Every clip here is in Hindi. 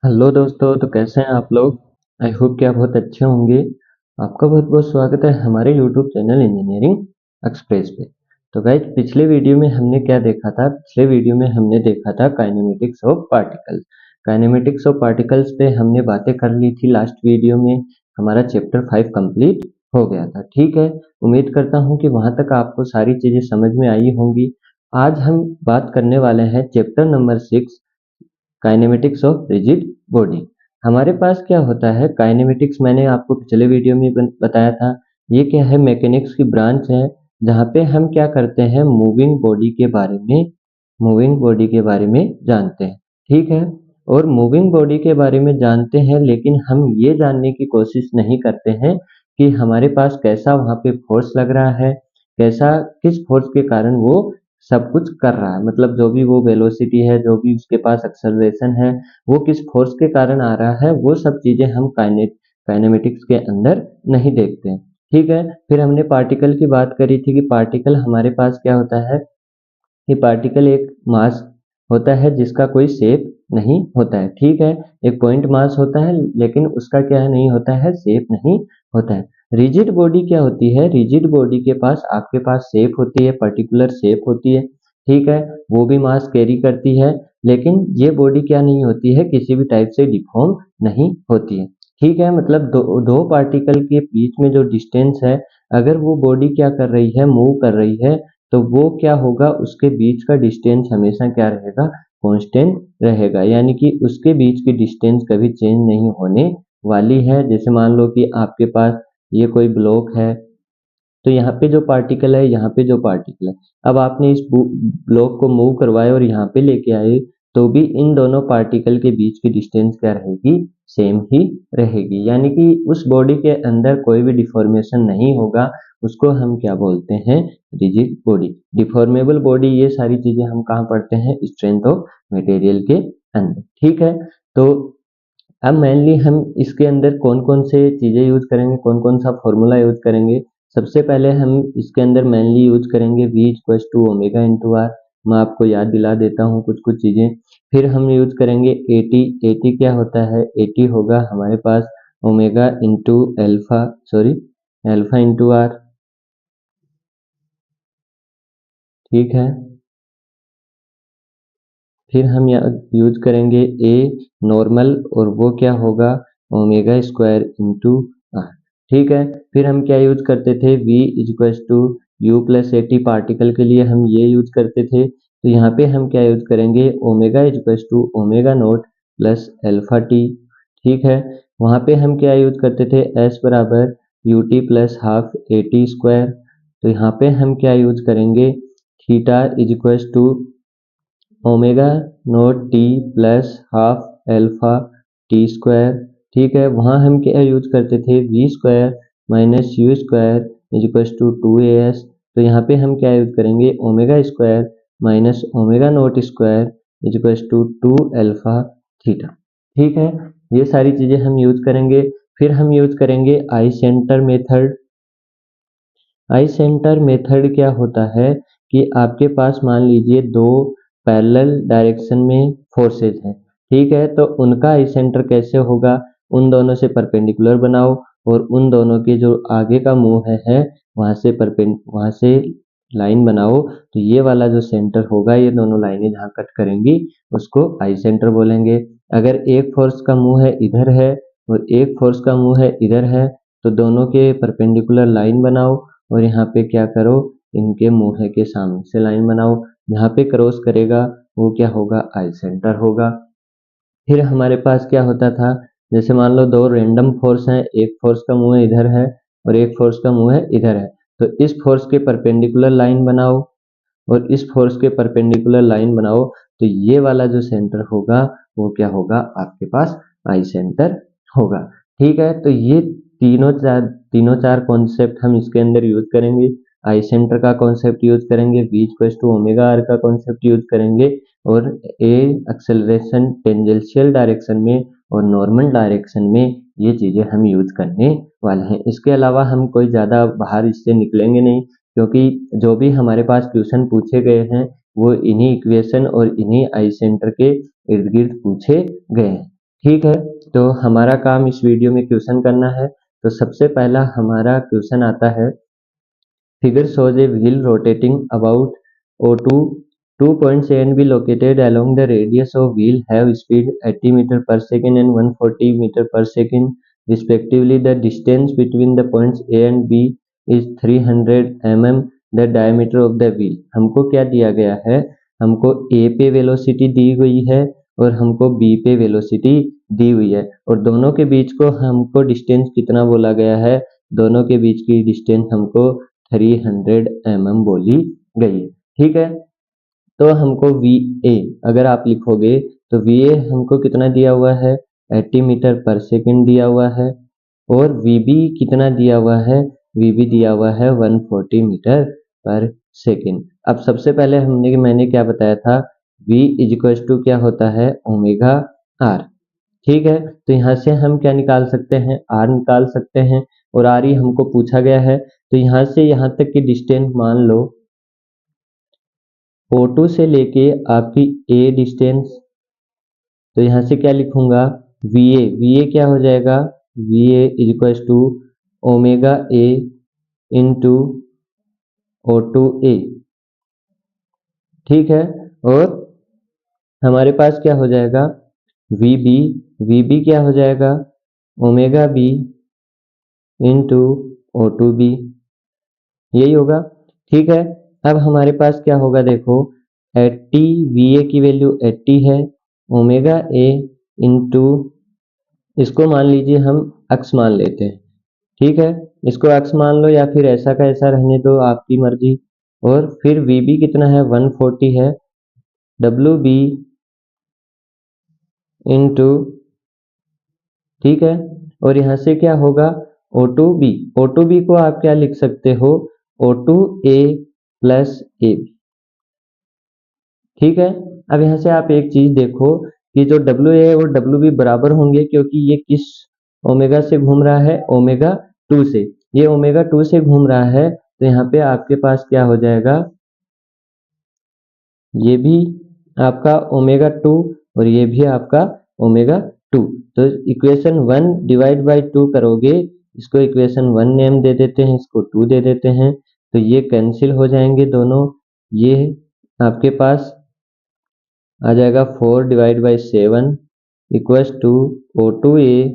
हेलो दोस्तों, तो कैसे हैं आप लोग। आई होप कि आप बहुत अच्छे होंगे। आपका बहुत बहुत स्वागत है हमारे यूट्यूब चैनल इंजीनियरिंग एक्सप्रेस पे। तो गाइज, पिछले वीडियो में हमने क्या देखा था। पिछले वीडियो में हमने देखा था kinematics of particles. Kinematics of particles पे हमने बातें कर ली थी लास्ट वीडियो में। हमारा चैप्टर 5 कंप्लीट हो गया था। ठीक है, उम्मीद करता हूँ कि वहां तक आपको सारी चीजें समझ में आई होंगी। आज हम बात करने वाले हैं chapter number 6, kinematics of rigid body. हमारे पास क्या होता है काइनेमेटिक्स, मैंने आपको पिछले वीडियो में बताया था। ये क्या है, मैकेनिक्स की ब्रांच है जहाँ पे हम क्या करते हैं, मूविंग बॉडी के बारे में जानते हैं। ठीक है, और मूविंग बॉडी के बारे में जानते हैं, लेकिन हम ये जानने की कोशिश नहीं करते हैं कि हमारे पास कैसा वहाँ पे फोर्स लग रहा है, कैसा किस फोर्स के कारण वो सब कुछ कर रहा है। मतलब जो भी वो वेलोसिटी है, जो भी उसके पास एक्सेलरेशन है, वो किस फोर्स के कारण आ रहा है, वो सब चीजें हम काइनेमेटिक्स के अंदर नहीं देखते हैं। ठीक है, फिर हमने पार्टिकल की बात करी थी कि पार्टिकल हमारे पास क्या होता है कि पार्टिकल एक मास होता है जिसका कोई शेप नहीं होता है। ठीक है, एक पॉइंट मास होता है, लेकिन उसका क्या नहीं होता है, शेप नहीं होता है। रिजिड बॉडी क्या होती है, रिजिड बॉडी के पास आपके पास शेप होती है, पर्टिकुलर शेप होती है। ठीक है, वो भी मास कैरी करती है, लेकिन ये बॉडी क्या नहीं होती है, किसी भी टाइप से डिफॉर्म नहीं होती है। ठीक है, मतलब दो पार्टिकल के बीच में जो डिस्टेंस है, अगर वो बॉडी क्या कर रही है, मूव कर रही है, तो वो क्या होगा, उसके बीच का डिस्टेंस हमेशा क्या रहेगा, कांस्टेंट रहेगा। यानी कि उसके बीच की डिस्टेंस कभी चेंज नहीं होने वाली है। जैसे मान लो कि आपके पास ये कोई ब्लॉक है, तो यहाँ पे जो पार्टिकल है, यहाँ पे जो पार्टिकल है, अब आपने इस ब्लॉक को मूव करवाया और यहाँ पे लेके आए, तो भी इन दोनों पार्टिकल के बीच की डिस्टेंस क्या रहेगी, सेम ही रहेगी। यानी कि उस बॉडी के अंदर कोई भी डिफॉर्मेशन नहीं होगा। उसको हम क्या बोलते हैं, रिजिड बॉडी, डिफॉर्मेबल बॉडी। ये सारी चीजें हम कहाँ पढ़ते हैं, स्ट्रेंथ ऑफ मटेरियल के अंदर। ठीक है, तो अब मेनली हम इसके अंदर कौन कौन से चीजें यूज करेंगे, कौन कौन सा फॉर्मूला यूज करेंगे। सबसे पहले हम इसके अंदर मेनली यूज करेंगे V equals to omega into R. मैं आपको याद दिला देता हूँ कुछ कुछ चीजें। फिर हम यूज करेंगे एटी क्या होता है, एटी होगा हमारे पास omega into alpha, sorry alpha into R. ठीक है, फिर हम यूज करेंगे ए नॉर्मल, और वो क्या होगा, ओमेगा स्क्वायर इंटू आर। ठीक है, फिर हम क्या यूज करते थे, v equals to U plus A T, particle के लिए हम ये यूज करते थे। तो यहाँ पे हम क्या यूज करेंगे, omega equals to omega naught plus alpha T. ठीक है, वहाँ पे हम क्या यूज करते थे, s बराबर U T plus half A T square. तो यहाँ पे हम क्या यूज करेंगे, theta equals to omega naught T plus half alpha T square. ठीक है, वहाँ हम क्या यूज करते थे, V square minus U square equals to two A S. तो यहाँ पे हम क्या यूज करेंगे, omega square minus omega naught square equals to two alpha theta. ठीक है, ये सारी चीजें हम यूज करेंगे। फिर हम यूज करेंगे I centre method. I centre method क्या होता है कि आपके पास मान लीजिए दो पैरेलल डायरेक्शन में फोर्सेज हैं। ठीक है, तो उनका आई सेंटर कैसे होगा, उन दोनों से परपेंडिकुलर बनाओ, और उन दोनों के जो आगे का मुंह है वहां से लाइन बनाओ। तो ये वाला जो सेंटर होगा, ये दोनों लाइनें जहाँ कट करेंगी, उसको आई सेंटर बोलेंगे। अगर एक फोर्स का मुंह है इधर है, और एक फोर्स का मुंह है इधर है, तो दोनों के परपेंडिकुलर लाइन बनाओ, और यहाँ पे क्या करो, इनके मुंह के सामने से लाइन बनाओ। जहाँ पे क्रॉस करेगा वो क्या होगा, आई सेंटर होगा। फिर हमारे पास क्या होता था, जैसे मान लो दो रैंडम फोर्स हैं, एक फोर्स का मुंह इधर है और एक फोर्स का मुंह इधर है। तो इस फोर्स के परपेंडिकुलर लाइन बनाओ और इस फोर्स के परपेंडिकुलर लाइन बनाओ, तो ये वाला जो सेंटर होगा वो क्या होगा, आपके पास आई सेंटर होगा। ठीक है, तो ये तीनों चार कॉन्सेप्ट हम इसके अंदर यूज करेंगे। आई सेंटर का कॉन्सेप्ट यूज करेंगे, v equals to omega R का कॉन्सेप्ट यूज करेंगे, और ए एक्सेलरेशन टेंजेंशियल डायरेक्शन में और नॉर्मल डायरेक्शन में ये चीजें हम यूज करने वाले हैं। इसके अलावा हम कोई ज्यादा बाहर इससे निकलेंगे नहीं, क्योंकि जो भी हमारे पास क्वेश्चन पूछे गए हैं वो इन्हीं इक्वेशन और इन्हीं आई सेंटर के इर्द गिर्द पूछे गए हैं। ठीक है, तो हमारा काम इस वीडियो में क्वेश्चन करना है। तो सबसे पहला हमारा क्वेश्चन आता है, figure shows a wheel rotating about O2. 2 points A and B located along the radius of wheel have speed 80 meter per second and 140 meter per second respectively. The distance between the points A and B is 300 mm. The diameter of the wheel. हमको क्या दिया गया है, हमको A पे वेलोसिटी दी गई है और हमको B पे वेलोसिटी दी हुई है, और दोनों के बीच को हमको डिस्टेंस कितना बोला गया है, दोनों के बीच की डिस्टेंस हमको 300 mm बोली गई है। ठीक है, तो हमको VA अगर आप लिखोगे तो VA हमको कितना दिया हुआ है, 80 मीटर पर सेकंड दिया हुआ है, और VB कितना दिया हुआ है, VB दिया हुआ है 140 मीटर पर सेकंड। अब सबसे पहले मैंने क्या बताया था, V इक्वल टू क्या होता है, ओमेगा R। ठीक है, तो यहाँ से हम क्या निकाल सकते हैं, R निकाल सकते हैं, और R ही हमको पूछा गया है। तो यहाँ से यहाँ तक की डिस्टेंस मान लो O2 से लेके आपकी A डिस्टेंस, तो यहाँ से क्या लिखूंगा, VA क्या हो जाएगा, VA equal to omega A into O2A। ठीक है, और हमारे पास क्या हो जाएगा, VB क्या हो जाएगा, ओमेगा B इंटू O2B, यही होगा। ठीक है, अब हमारे पास क्या होगा, देखो 80 VA की वैल्यू 80 है, ओमेगा A इंटू, इसको मान लीजिए हम अक्स मान लेते हैं। ठीक है, इसको अक्स मान लो या फिर ऐसा का ऐसा रहने दो, आपकी मर्जी। और फिर VB कितना है, 140 है, WB इंटू, ठीक है, और यहाँ से क्या होगा, O2B को आप क्या लिख सकते हो, O2A प्लस AB। ठीक है, अब यहाँ से आप एक चीज देखो कि जो WA और WB बराबर होंगे, क्योंकि ये किस ओमेगा से घूम रहा है, ओमेगा 2 से। ये ओमेगा 2 से घूम रहा है, तो यहाँ पे आपके पास क्या हो जाएगा, ये भी आपका ओमेगा 2 और ये भी आपका ओमेगा 2। तो इक्वेशन 1 डिवाइड बाई 2 करोगे, इसको इक्वेशन 1 नेम दे देते हैं, इसको 2 दे देते हैं, तो ये कैंसिल हो जाएंगे दोनों। ये आपके पास आ जाएगा 4 divide by 7 equals to O2A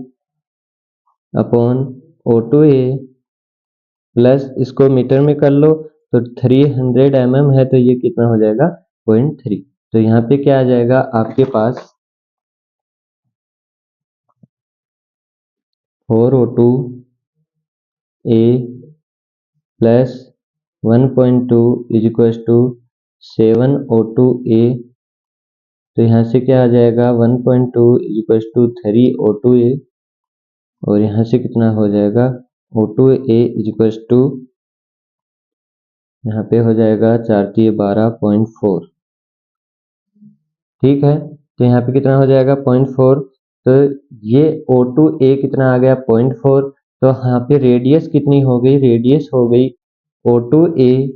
upon O2A plus, इसको मीटर में कर लो तो 300 mm है, तो ये कितना हो जाएगा, 0.3। तो यहाँ पे क्या आ जाएगा आपके पास, 4O2A plus 1.2 is equals to 7O2A। तो यहाँ से क्या आ जाएगा, 1.2 इज इक्वल्स टू 3O2A, और यहाँ से कितना हो जाएगा, O2A इज इक्वल्स टू, यहाँ पे हो जाएगा 4×3=12.4। ठीक है, तो यहाँ पे कितना हो जाएगा, 0.4। तो ये O2A कितना आ गया, 0.4। तो यहाँ पे रेडियस कितनी हो गई, रेडियस हो गई O2A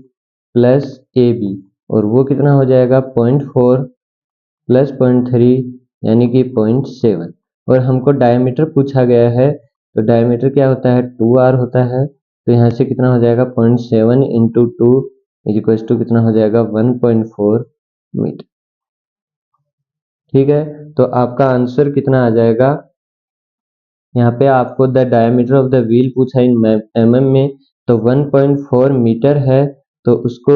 प्लस AB, और वो कितना हो जाएगा, 0.4 प्लस 0.3 यानी कि 0.7। और हमको डायमीटर पूछा गया है, तो डायमीटर क्या होता है, 2R होता है। तो यहाँ से कितना हो जाएगा, 0.7 इंटू 2 इज इक्वल टू कितना हो जाएगा, 1.4 मीटर। ठीक है, तो आपका आंसर कितना आ जाएगा, यहाँ पे आपको the diameter of the wheel पूछा इन mm में, तो 1.4 मीटर है, तो उसको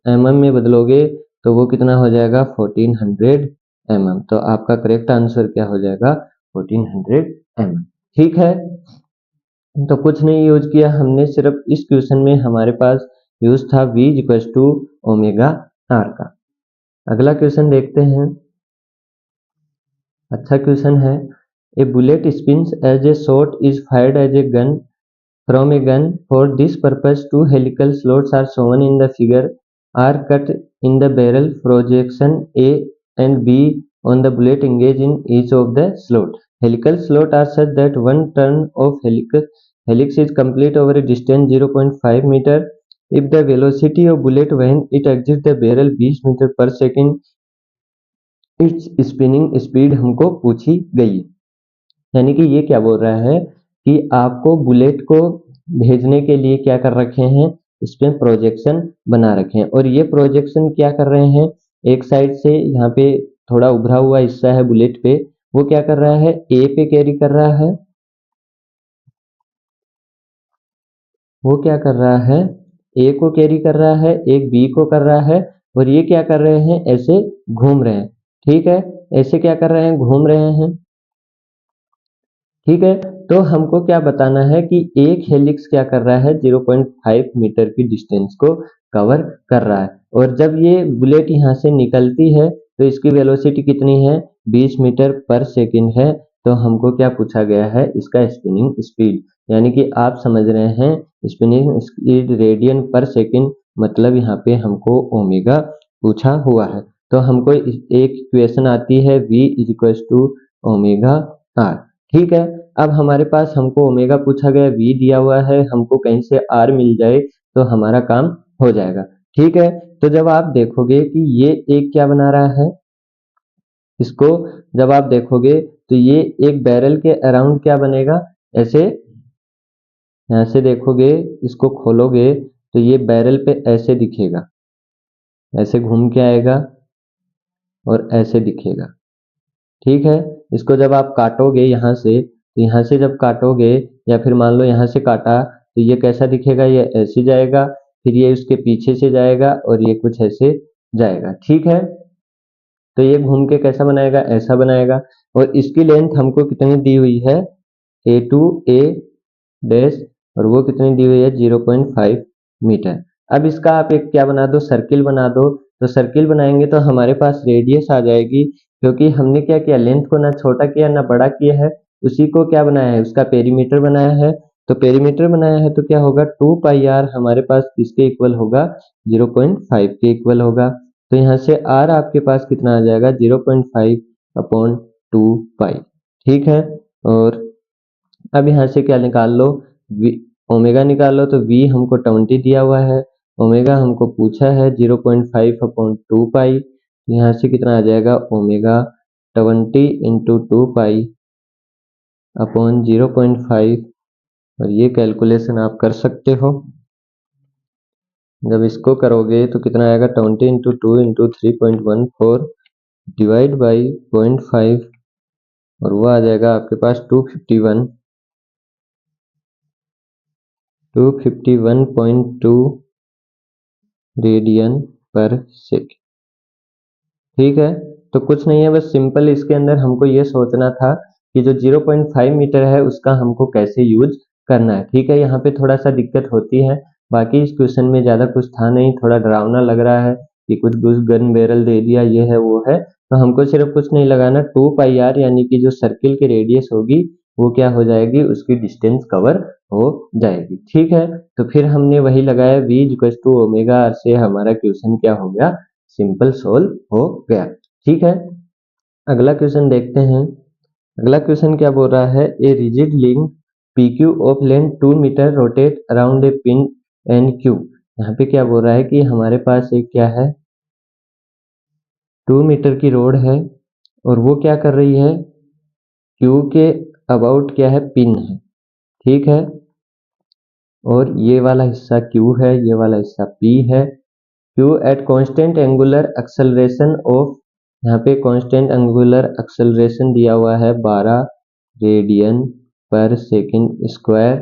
mm में बदलोगे तो वो कितना हो जाएगा, 1400 mm। तो आपका करेक्ट आंसर क्या हो जाएगा, 1400 mm। ठीक है, तो कुछ नहीं यूज किया हमने, सिर्फ इस क्वेश्चन में हमारे पास यूज था V equal to omega R का। अगला क्वेश्चन देखते हैं, अच्छा क्वेश्चन है, a bullet spins as a shot is fired as a gun from a gun. For this purpose, two helical slots are shown in the figure, are cut in the barrel. Projection A and B on the bullet engage in each of the slot. Helical slot are such that one turn of helix is complete over a distance 0.5 meter. If the velocity of bullet when it exits the barrel 20 meter per second, its spinning speed हमको पूछी गई। यानी कि ये क्या बोल रहा है कि आपको बुलेट को भेजने के लिए क्या कर रखे हैं, इसमें प्रोजेक्शन बना रखे हैं। और ये प्रोजेक्शन क्या कर रहे हैं, एक साइड से यहाँ पे थोड़ा उभरा हुआ हिस्सा है बुलेट पे, वो क्या कर रहा है, ए पे कैरी कर रहा है, वो क्या कर रहा है, ए को कैरी कर रहा है, एक बी को कर रहा है, और ये क्या कर रहे हैं, ऐसे घूम रहे हैं। ठीक है, ऐसे क्या कर रहे हैं, घूम रहे हैं। ठीक है, तो हमको क्या बताना है कि एक हेलिक्स क्या कर रहा है, 0.5 मीटर की डिस्टेंस को कवर कर रहा है। और जब ये बुलेट यहाँ से निकलती है तो इसकी वेलोसिटी कितनी है, 20 मीटर पर सेकंड है। तो हमको क्या पूछा गया है, इसका स्पिनिंग स्पीड, यानी कि आप समझ रहे हैं स्पिनिंग स्पीड रेडियन पर सेकंड, मतलब यहाँ पे हमको ओमेगा पूछा हुआ है। तो हमको एक इक्वेशन आती है v is equal to omega R. ठीक है, अब हमारे पास हमको ओमेगा पूछा गया, v दिया हुआ है, हमको कहीं से r मिल जाए तो हमारा काम हो जाएगा। ठीक है, तो जब आप देखोगे कि ये एक क्या बना रहा है, इसको जब आप देखोगे तो ये एक बैरल के अराउंड क्या बनेगा, ऐसे यहाँ से देखोगे, इसको खोलोगे तो ये बैरल पे ऐसे दिखेगा, ऐसे घूम के आएगा और ऐसे दिखेगा। ठीक है, इसको जब आप काटोगे यहाँ से, तो यहाँ से जब काटोगे या फिर मान लो यहाँ से काटा तो ये कैसा दिखेगा, ये ऐसे जाएगा, फिर ये उसके पीछे से जाएगा और ये कुछ ऐसे जाएगा। ठीक है, तो ये घूम के कैसा बनाएगा, ऐसा बनाएगा। और इसकी लेंथ हमको कितनी दी हुई है, ए टू ए डैश, और वो कितनी दी हुई है, 0.5 मीटर। अब इसका आप एक क्या बना दो, सर्किल बना दो। तो सर्किल बनाएंगे तो हमारे पास रेडियस आ जाएगी, क्योंकि हमने क्या किया, लेंथ को ना छोटा किया ना बड़ा किया है, उसी को क्या बनाया है, उसका पेरीमीटर बनाया है। तो पेरीमीटर बनाया है तो क्या होगा, 2 पाई आर हमारे पास किसके इक्वल होगा, 0.5 के इक्वल होगा। तो यहाँ से आर आपके पास कितना आ जाएगा, 0.5 अपॉन 2 पाई। ठीक है, और अब यहाँ से क्या निकाल लो, ओमेगा निकाल लो। तो v हमको 20 दिया हुआ है, ओमेगा हमको पूछा है 0.5 अपॉन 2 पाई। यहाँ से कितना आ जाएगा, ओमेगा 20 इंटू 2 पाई अपॉन 0.5, और ये कैलकुलेशन आप कर सकते हो। जब इसको करोगे तो कितना आएगा, 20 इंटू 2 इंटू 3.14 डिवाइड बाई 0.5, और वो आ जाएगा आपके पास 251.2 रेडियन पर सेकेंड। ठीक है, तो कुछ नहीं है, बस सिंपल इसके अंदर हमको ये सोचना था कि जो 0.5 मीटर है उसका हमको कैसे यूज करना है। ठीक है, यहाँ पे थोड़ा सा दिक्कत होती है, बाकी इस क्वेश्चन में ज्यादा कुछ था नहीं, थोड़ा डरावना लग रहा है कि कुछ गन बैरल दे दिया, ये है वो है। तो हमको सिर्फ कुछ नहीं लगाना, 2 पाई आर यानी कि जो सर्किल की रेडियस होगी वो क्या हो जाएगी, उसकी डिस्टेंस कवर हो जाएगी। ठीक है, तो फिर हमने वही लगाया, v equal to omega R, से हमारा क्वेश्चन क्या हो गया, सिंपल सोल्व हो गया। ठीक है, अगला क्वेश्चन देखते हैं। अगला क्वेश्चन क्या बोल रहा है, a rigid link PQ of length 2 metre rotate around a pin end Q। यहाँ पे क्या बोल रहा है कि हमारे पास एक क्या है, 2 मीटर की रोड है, और वो क्या कर रही है, Q के अबाउट क्या है, पिन है। ठीक है, और ये वाला हिस्सा Q है, ये वाला हिस्सा P है। Q at constant angular acceleration of, यहाँ पे कांस्टेंट एंगुलर एक्सेलरेशन दिया हुआ है 12 रेडियन पर सेकंड स्क्वायर।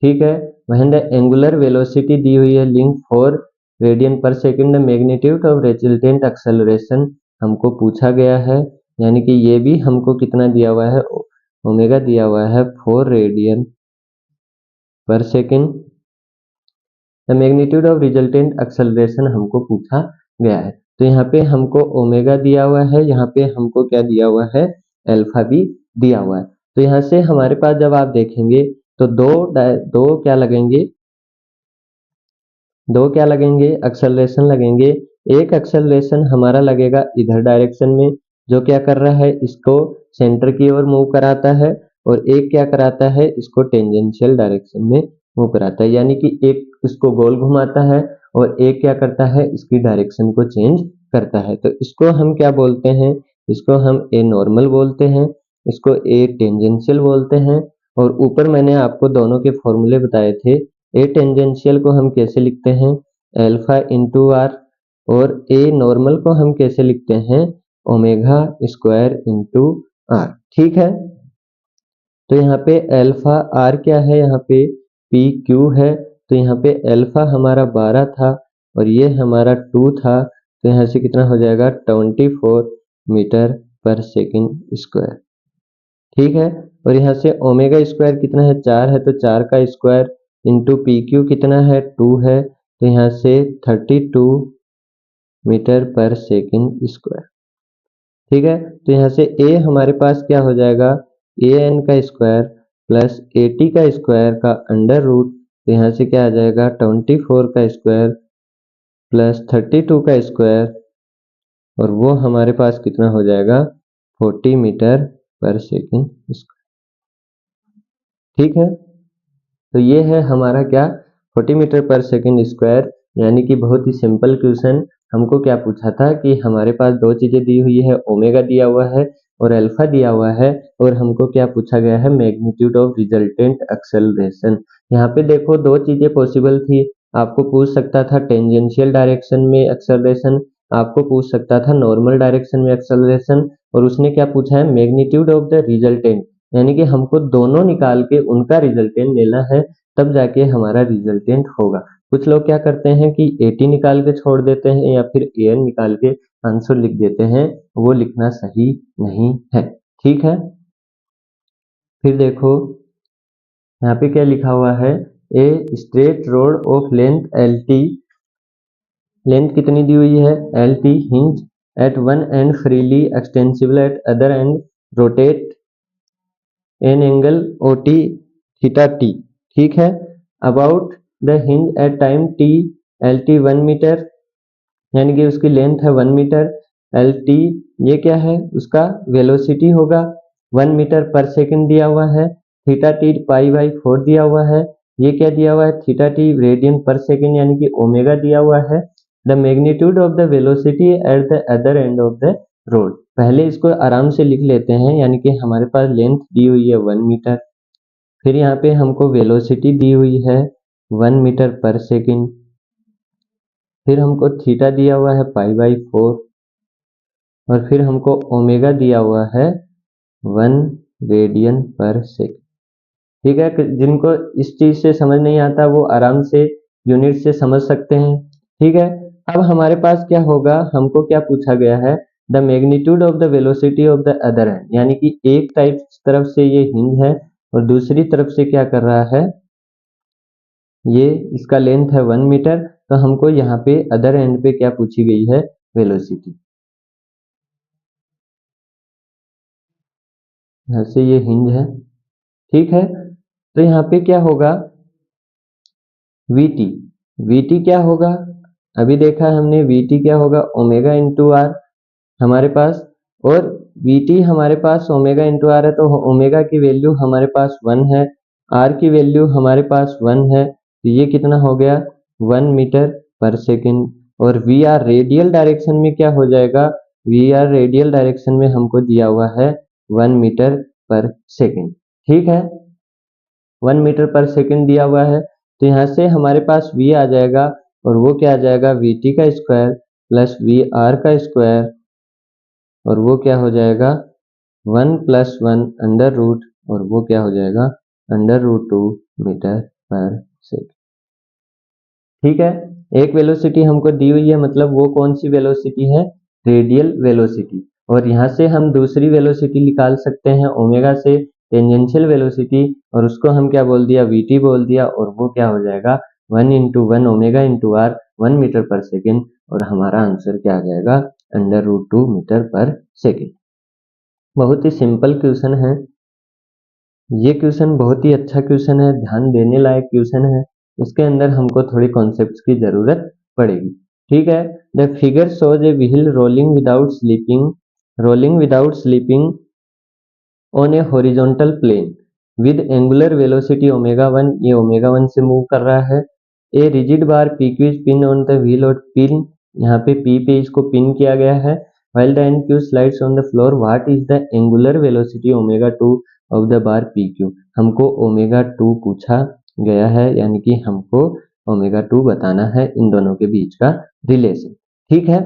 ठीक है, वहीं एंगुलर वेलोसिटी दी हुई है लिंक 4 रेडियन पर second, magnitude of resultant acceleration हमको पूछा गया है, यानी कि ये भी हमको कितना दिया हुआ है, ओमेगा दिया हुआ है 4 रेडियन पर second. The magnitude of resultant acceleration हमको पूछा गया है। तो यहाँ पे हमको ओमेगा दिया हुआ है, यहाँ पे हमको क्या दिया हुआ है, अल्फा भी दिया हुआ है। तो यहाँ से हमारे पास जब आप देखेंगे तो दो क्या लगेंगे, दो क्या लगेंगे, एक्सेलरेशन लगेंगे। एक एक्सेलरेशन हमारा लगेगा इधर डायरेक्शन में, जो क्या कर रहा है, इसको सेंटर की ओर मूव कराता है, और एक क्या कराता है, इसको टेंजेंशियल डायरेक्शन में मूव कराता है, यानी कि एक इसको गोल घुमाता है और एक क्या करता है, इसकी डायरेक्शन को चेंज करता है। तो इसको हम क्या बोलते हैं, इसको हम ए नॉर्मल बोलते हैं। इसको ए टेंजेंशियल बोलते हैं। और ऊपर मैंने आपको दोनों के फॉर्मूले बताए थे। ए टेंजेंशियल को हम कैसे लिखते हैं, अल्फा इंटू आर, और ए नॉर्मल को हम कैसे लिखते हैं, ओमेगा स्क्वायर इंटू आर। ठीक है, तो यहाँ पे अल्फा आर क्या है, यहाँ पे पी क्यू है, तो यहाँ पे अल्फा हमारा 12 था और ये हमारा 2 था, तो यहाँ से कितना हो जाएगा 24 मीटर पर सेकंड स्क्वायर। ठीक है, और यहाँ से ओमेगा स्क्वायर कितना है, 4 है, तो 4 का स्क्वायर इंटू पी क्यू कितना है, 2 है, तो यहाँ से 32 मीटर पर सेकंड स्क्वायर। ठीक है, तो यहाँ से ए हमारे पास क्या हो जाएगा, ए एन का स्क्वायर प्लस ए टी का स्क्वायर का अंडर रूट, तो यहाँ से क्या आ जाएगा 24 का स्क्वायर प्लस 32 का स्क्वायर, और वो हमारे पास कितना हो जाएगा 40 मीटर पर सेकंड स्क्वायर। ठीक है, तो ये है हमारा क्या 40 मीटर पर सेकंड स्क्वायर, यानी कि बहुत ही सिंपल क्वेश्चन। हमको क्या पूछा था कि हमारे पास दो चीजें दी हुई है, ओमेगा दिया हुआ है और अल्फा दिया हुआ है, और हमको क्या पूछा गया है, मैग्नीट्यूड ऑफ रिजल्टेंट एक्सेलरेशन। यहाँ पे देखो दो चीजें पॉसिबल थी, आपको पूछ सकता था टेंजेंशियल डायरेक्शन में एक्सेलरेशन, आपको पूछ सकता था नॉर्मल डायरेक्शन में एक्सेलरेशन, और उसने क्या पूछा है मैग्नीट्यूड ऑफ द रिजल्टेंट, यानी कि हमको दोनों निकाल के उनका रिजल्टेंट लेना है, तब जाके हमारा रिजल्टेंट होगा। कुछ लोग क्या करते हैं कि 80 निकाल के छोड़ देते हैं या फिर एन निकाल के आंसर लिख देते हैं, वो लिखना सही नहीं है। ठीक है, फिर देखो यहाँ पे क्या लिखा हुआ है, a straight rod of length L T, length कितनी दी हुई है L T, hinge at one end freely extensible at other end, rotate an angle O T theta T. ठीक है, about the hinge at time T L T 1 metre, यानी कि उसकी लेंथ है 1 मीटर, एल टी ये क्या है उसका वेलोसिटी होगा 1 मीटर पर सेकंड दिया हुआ है, थीटा टी पाई बाई 4 दिया हुआ है, ये क्या दिया हुआ है थीटा टी रेडियन पर सेकंड यानी कि ओमेगा दिया हुआ है, the magnitude of the velocity at the other end of the road. पहले इसको आराम से लिख लेते हैं, यानी कि हमारे पास लेंथ दी हुई है 1 मीटर, फिर यहाँ पे हमको वेलोसिटी दी हुई है 1 मीटर पर सेकंड, फिर हमको थीटा दिया हुआ है पाई बाई 4, और फिर हमको ओमेगा दिया हुआ है 1 रेडियन पर सेकंड। ठीक है, जिनको इस चीज से समझ नहीं आता वो आराम से यूनिट से समझ सकते हैं। ठीक है, अब हमारे पास क्या होगा, हमको क्या पूछा गया है, the magnitude of the velocity of the other and, यानी कि एक तरफ से ये हिंज है और दूसरी तरफ से क्या कर रहा है, ये इसका लेंथ है 1 मीटर, तो हमको यहाँ पे अदर एंड पे क्या पूछी गई है वेलोसिटी। यहाँ से ये हिंज है, ठीक है, तो यहाँ पे क्या होगा VT, VT क्या होगा, अभी देखा हमने VT क्या होगा ओमेगा इंटू आर हमारे पास, और VT हमारे पास ओमेगा इंटू आर है, तो ओमेगा की वैल्यू हमारे पास 1 है, आर की वैल्यू हमारे पास 1 है, तो ये कितना हो गया 1 मीटर पर सेकंड। और वी आर रेडियल डायरेक्शन में क्या हो जाएगा, वी आर रेडियल डायरेक्शन में हमको दिया हुआ है 1 मीटर पर सेकंड। ठीक है, 1 मीटर पर सेकंड दिया हुआ है, तो यहाँ से हमारे पास V आ जाएगा, और वो क्या आ जाएगा VT का स्क्वायर प्लस VR का स्क्वायर, और वो क्या हो जाएगा 1 + 1 अंडर रूट, और वो क्या हो जाएगा अंडर रूट 2 मीटर पर सेकंड। ठीक है, एक वेलोसिटी हमको दी हुई है, मतलब वो कौन सी वेलोसिटी है रेडियल वेलोसिटी, और यहाँ से हम दूसरी वेलोसिटी निकाल सकते हैं ओमेगा से टेंजेंशियल वेलोसिटी, और उसको हम क्या बोल दिया VT बोल दिया, और वो क्या हो जाएगा 1 × 1 ओमेगा इंटू आर 1 मीटर पर सेकंड, और हमारा आंसर क्या आ जाएगा अंडर रूट 2 मीटर पर सेकंड। बहुत ही सिंपल क्वेश्चन है ये, क्वेश्चन बहुत ही अच्छा क्वेश्चन है, ध्यान देने लायक क्वेश्चन है, इसके अंदर हमको थोड़ी कॉन्सेप्ट्स की जरूरत पड़ेगी। ठीक है, the figure shows a wheel rolling without slipping on a horizontal plane with angular velocity omega 1, ये ओमेगा 1 से मूव कर रहा है। A rigid bar PQ is pin on the wheel, और पिन यहाँ पे P पे इसको पिन किया गया है, while the NQ slides on the floor, what is the angular velocity omega 2 of the bar PQ? हमको ओमेगा 2 पूछा गया है, यानी कि हमको ओमेगा 2 बताना है इन दोनों के बीच का रिलेशन। ठीक है,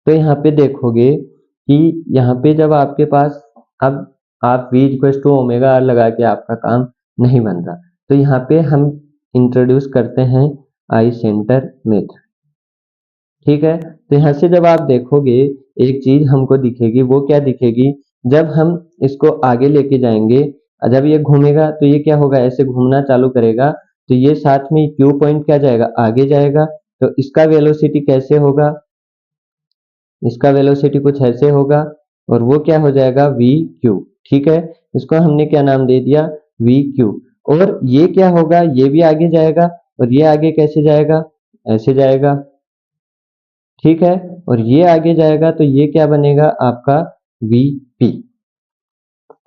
तो यहाँ पे देखोगे कि यहाँ पे जब आपके पास अब आप v equal to omega R लगा के आपका काम नहीं बन रहा, तो यहाँ पे हम इंट्रोड्यूस करते हैं आई सेंटर मेथड। ठीक है, तो यहाँ से जब आप देखोगे एक चीज हमको दिखेगी, वो क्या दिखेगी, जब हम इसको आगे लेके जाएंगे, जब ये घूमेगा तो ये क्या होगा, ऐसे घूमना चालू करेगा, तो ये साथ में क्यू पॉइंट क्या जाएगा, आगे जाएगा। तो इसका वेलोसिटी कैसे होगा, इसका वेलोसिटी कुछ ऐसे होगा, और वो क्या हो जाएगा, वी क्यू। ठीक है, इसको हमने क्या नाम दे दिया, वी क्यू। और ये क्या होगा, ये भी आगे जाएगा, और ये आगे कैसे जाएगा, ऐसे जाएगा। ठीक है, और ये आगे जाएगा तो ये क्या बनेगा आपका Vp।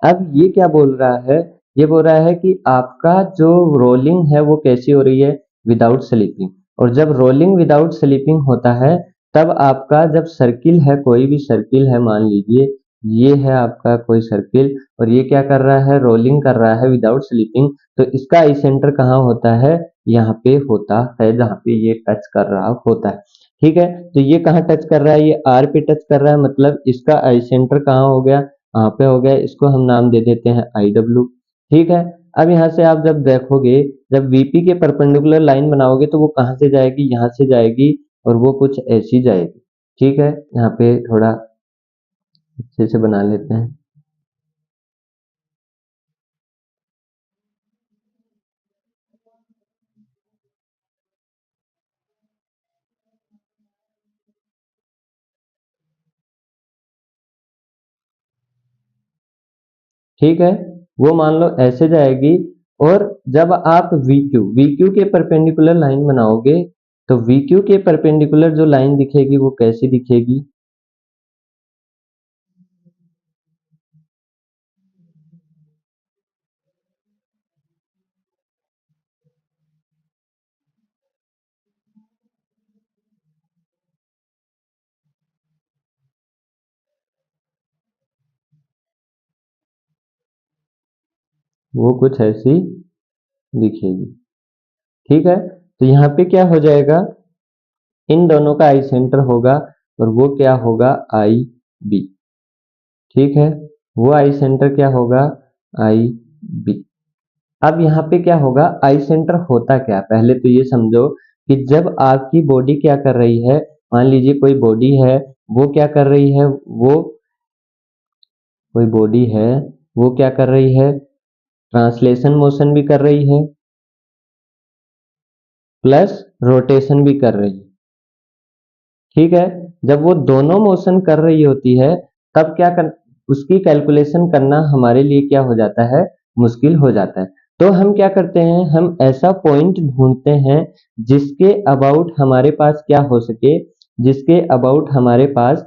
अब ये क्या बोल रहा है, ये बोल रहा है कि आपका जो रोलिंग है वो कैसी हो रही है, विदाउट स्लीपिंग। और जब रोलिंग विदाउट स्लीपिंग होता है तब आपका जब सर्किल है, कोई भी सर्किल है, मान लीजिए ये है आपका कोई सर्किल, और ये क्या कर रहा है, रोलिंग कर रहा है विदाउट स्लीपिंग, तो इसका आई सेंटर कहाँ होता है, यहाँ पे होता है जहाँ पे ये टच कर रहा होता है। ठीक है, तो ये कहाँ टच कर रहा है, ये आर पे टच कर रहा है, मतलब इसका आई सेंटर कहाँ हो गया, यहाँ पे हो गया। इसको हम नाम दे देते हैं आई डब्ल्यू। ठीक है, अब यहाँ से आप जब देखोगे, जब वीपी के परपेंडिकुलर लाइन बनाओगे तो वो कहाँ से जाएगी, यहाँ से जाएगी, और वो कुछ ऐसी जाएगी। ठीक है, यहाँ पे थोड़ा अच्छे से बना लेते हैं। ठीक है, वो मान लो ऐसे जाएगी, और जब आप वी क्यू के परपेंडिकुलर लाइन बनाओगे तो वी क्यू के परपेंडिकुलर जो लाइन दिखेगी वो कैसी दिखेगी, वो कुछ ऐसी दिखेगी। ठीक है, तो यहाँ पे क्या हो जाएगा, इन दोनों का आई सेंटर होगा, और वो क्या होगा, आई बी। ठीक है, वो आई सेंटर क्या होगा, आई बी। अब यहाँ पे क्या होगा, आई सेंटर होता क्या, पहले तो ये समझो कि जब आपकी बॉडी क्या कर रही है, मान लीजिए कोई बॉडी है, वो क्या कर रही है, वो कोई बॉडी है, वो क्या कर रही है, ट्रांसलेशन मोशन भी कर रही है, प्लस रोटेशन भी कर रही है। ठीक है, जब वो दोनों मोशन कर रही होती है तब उसकी कैलकुलेशन करना हमारे लिए क्या हो जाता है, मुश्किल हो जाता है। तो हम क्या करते हैं, हम ऐसा पॉइंट ढूंढते हैं जिसके अबाउट हमारे पास क्या हो सके, जिसके अबाउट हमारे पास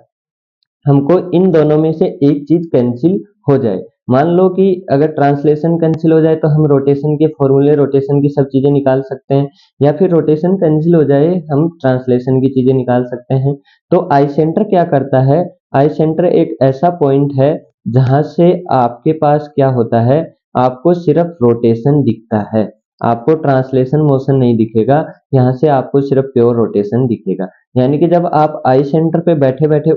हमको इन दोनों में से एक चीज कैंसिल हो जाए। मान लो कि अगर ट्रांसलेशन कैंसिल हो जाए तो हम रोटेशन के फॉर्मूले, रोटेशन की सब चीजें निकाल सकते हैं, या फिर रोटेशन कैंसिल हो जाए हम ट्रांसलेशन की चीजें निकाल सकते हैं। तो आई सेंटर क्या करता है, आई सेंटर एक ऐसा पॉइंट है जहां से आपके पास क्या होता है, आपको सिर्फ रोटेशन दिखता है, आपको ट्रांसलेशन मोशन नहीं दिखेगा, यहाँ से आपको सिर्फ प्योर रोटेशन दिखेगा। यानी कि जब आप आई सेंटर पे बैठे बैठे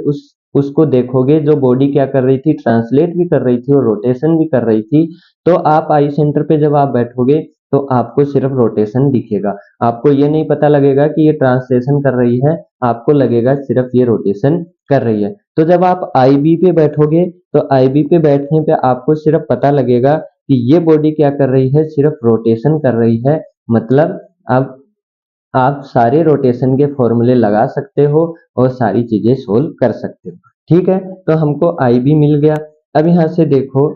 उसको देखोगे, जो बॉडी क्या कर रही थी, ट्रांसलेट भी कर रही थी और रोटेशन भी कर रही थी, तो आप आई सेंटर पे जब आप बैठोगे तो आपको सिर्फ रोटेशन दिखेगा, आपको ये नहीं पता लगेगा कि ये ट्रांसलेशन कर रही है, आपको लगेगा सिर्फ ये रोटेशन कर रही है। तो जब आप आई बी पे बैठोगे तो आई बी पे बैठने पे आपको सिर्फ पता लगेगा कि ये बॉडी क्या कर रही है, सिर्फ रोटेशन कर रही है। मतलब अब आप सारे रोटेशन के फॉर्मूले लगा सकते हो और सारी चीजें सोल्व कर सकते हो। ठीक है, तो हमको आई बी मिल गया। अब यहाँ से देखो,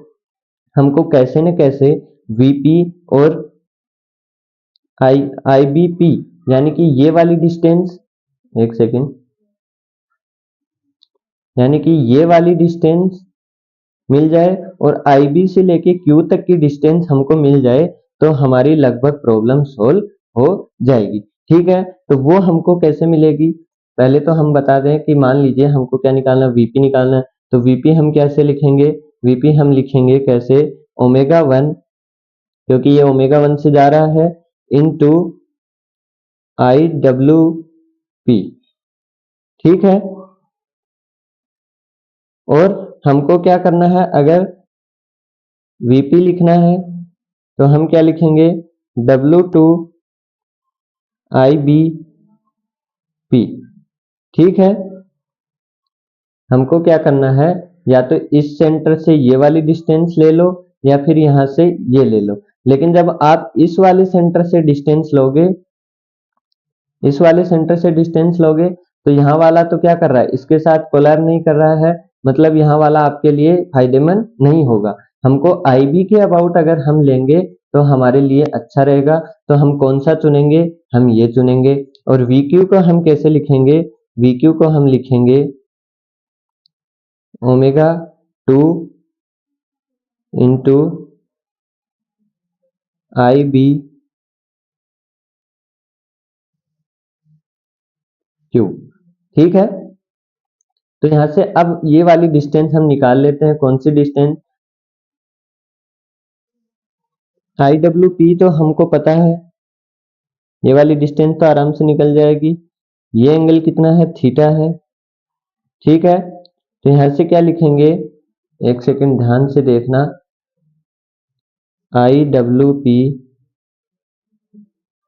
हमको कैसे न कैसे वीपी और आई बी पी, यानी कि ये वाली डिस्टेंस, एक सेकेंड, यानी कि ये वाली डिस्टेंस मिल जाए और आई बी से लेके क्यू तक की डिस्टेंस हमको मिल जाए तो हमारी लगभग प्रॉब्लम सोल्व हो जाएगी। ठीक है, तो वो हमको कैसे मिलेगी, पहले तो हम बता दें कि मान लीजिए हमको क्या निकालना है, वीपी निकालना है। तो वीपी हम कैसे लिखेंगे, वीपी हम लिखेंगे कैसे, ओमेगा 1, क्योंकि ये ओमेगा 1 से जा रहा है, इनटू आई डब्ल्यू पी। ठीक है, और हमको क्या करना है, अगर वीपी लिखना है तो हम क्या लिखेंगे, W2 IBP। ठीक है, हमको क्या करना है, या तो इस सेंटर से ये वाली डिस्टेंस ले लो या फिर यहां से ये ले लो। लेकिन जब आप इस वाले सेंटर से डिस्टेंस लोगे, इस वाले सेंटर से डिस्टेंस लोगे तो यहाँ वाला तो क्या कर रहा है, इसके साथ कोलैब नहीं कर रहा है, मतलब यहाँ वाला आपके लिए फायदेमंद नहीं होगा। हमको आईबी के अबाउट अगर हम लेंगे तो हमारे लिए अच्छा रहेगा। तो हम कौन सा चुनेंगे, हम ये चुनेंगे। और वीक्यू को हम कैसे लिखेंगे, वीक्यू को हम लिखेंगे ओमेगा 2 इंटू IB क्यू। ठीक है, तो यहां से अब ये वाली डिस्टेंस हम निकाल लेते हैं। कौन सी डिस्टेंस, IWP तो हमको पता है, ये वाली डिस्टेंस तो आराम से निकल जाएगी। ये एंगल कितना है, थीटा है। ठीक है, तो यहां से क्या लिखेंगे, एक सेकंड ध्यान से देखना,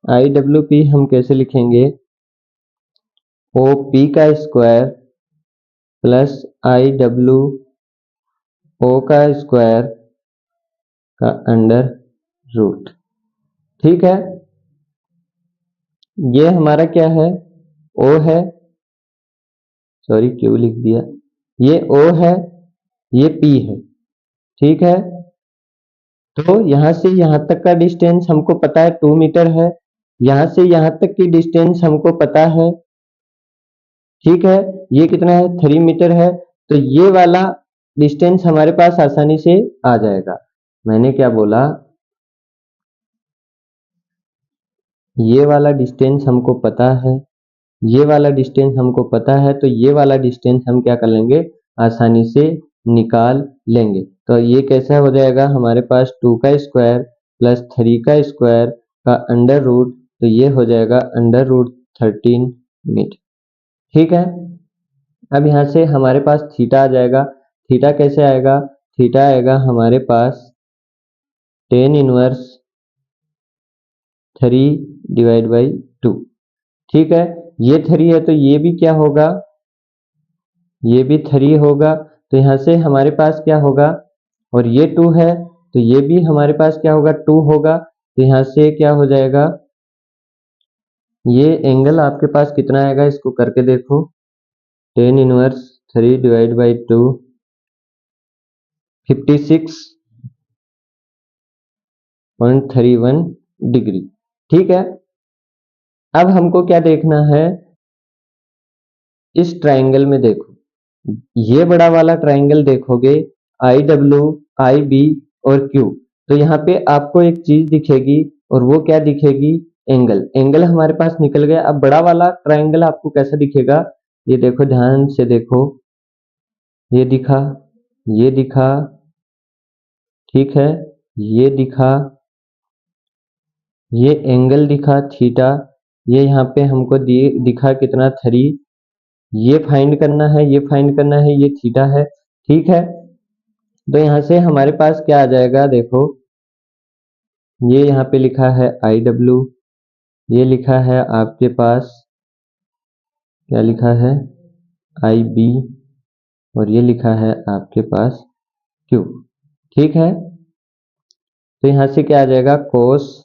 IWP हम कैसे लिखेंगे, OP का स्क्वायर प्लस IWO का स्क्वायर का अंडर रूट। ठीक है, ये हमारा क्या है, O है, सॉरी क्यों लिख दिया, ये O है, ये P है। ठीक है, तो यहां से यहां तक का डिस्टेंस हमको पता है 2 मीटर है, यहां से यहां तक की डिस्टेंस हमको पता है। ठीक है, ये कितना है, 3 मीटर है। तो ये वाला डिस्टेंस हमारे पास आसानी से आ जाएगा। मैंने क्या बोला, ये वाला डिस्टेंस हमको पता है, ये वाला डिस्टेंस हमको पता है, तो ये वाला डिस्टेंस हम क्या कर लेंगे, आसानी से निकाल लेंगे। तो ये कैसा हो जाएगा, हमारे पास 2 का स्क्वायर प्लस 3 का स्क्वायर का अंडर रूट, तो ये हो जाएगा अंडर रूट 13 मीटर। ठीक है, अब यहाँ से हमारे पास थीटा आ जाएगा। थीटा कैसे आएगा, थीटा आएगा हमारे पास टेन इनवर्स 3/2। ठीक है, ये 3 है तो ये भी क्या होगा, ये भी 3 होगा। तो यहाँ से हमारे पास क्या होगा, और ये 2 है तो ये भी हमारे पास क्या होगा, 2 होगा। तो यहाँ से क्या हो जाएगा, ये एंगल आपके पास कितना आएगा, इसको करके देखो, टेन इनवर्स 3/2 56.31 डिग्री। ठीक है, अब हमको क्या देखना है, इस ट्राइंगल में देखो, ये बड़ा वाला ट्राइंगल देखोगे, IW, IB और Q, तो यहाँ पे आपको एक चीज दिखेगी, और वो क्या दिखेगी, एंगल। एंगल हमारे पास निकल गया। अब बड़ा वाला ट्राइंगल आपको कैसा दिखेगा, ये देखो ध्यान से देखो, ये दिखा, ये दिखा, ठीक है, ये दिखा, ये एंगल दिखा थीटा, ये यहाँ पे हमको दिखा कितना 3, ये फाइंड करना है, ये फाइंड करना है, ये थीटा है। ठीक है, तो यहाँ से हमारे पास क्या आ जाएगा, देखो ये यहाँ पे लिखा है IW, ये लिखा है आपके पास, क्या लिखा है, IB, और ये लिखा है आपके पास Q। ठीक है, तो यहाँ से क्या आ जाएगा, कोस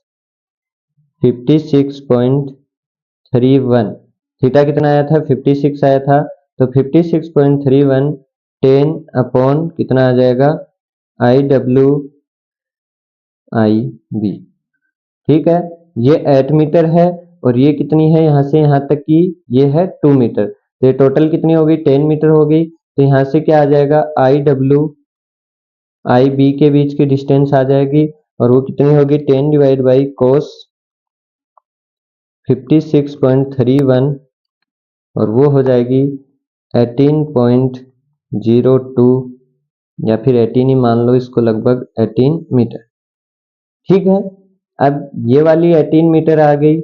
56.31, थीटा कितना आया था, 56 आया था, तो 56.31 10 अपॉन कितना आ जाएगा, IWIB। ठीक है, ये 8 मीटर है, और ये कितनी है, यहाँ से यहाँ तक की ये है 2 मीटर, तो ये टोटल कितनी हो गई, 10 मीटर हो गई। तो यहाँ से क्या आ जाएगा, IWIB के बीच की डिस्टेंस आ जाएगी, और वो कितनी होगी, 10/cos 56.31 और वो हो जाएगी 18.02 या फिर 18 ही मान लो इसको, लगभग 18 मीटर। ठीक है, अब ये वाली 18 मीटर आ गई,